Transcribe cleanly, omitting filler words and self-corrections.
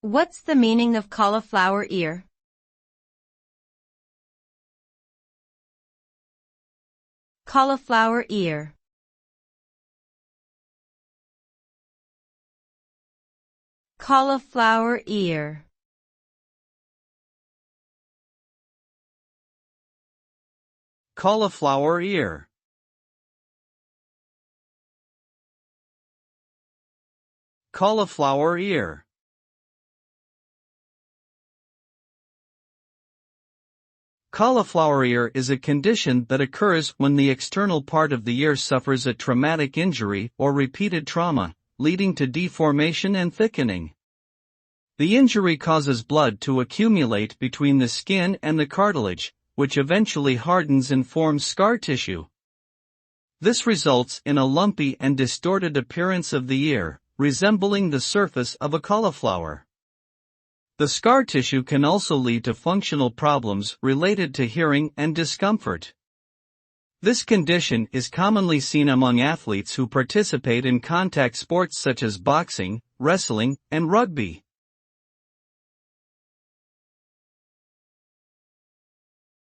What's the meaning of cauliflower ear? Cauliflower ear. Cauliflower ear. Cauliflower ear. Cauliflower ear. Cauliflower ear is a condition that occurs when the external part of the ear suffers a traumatic injury or repeated trauma, leading to deformation and thickening. The injury causes blood to accumulate between the skin and the cartilage, which eventually hardens and forms scar tissue. This results in a lumpy and distorted appearance of the ear, resembling the surface of a cauliflower. The scar tissue can also lead to functional problems related to hearing and discomfort. This condition is commonly seen among athletes who participate in contact sports such as boxing, wrestling, and rugby.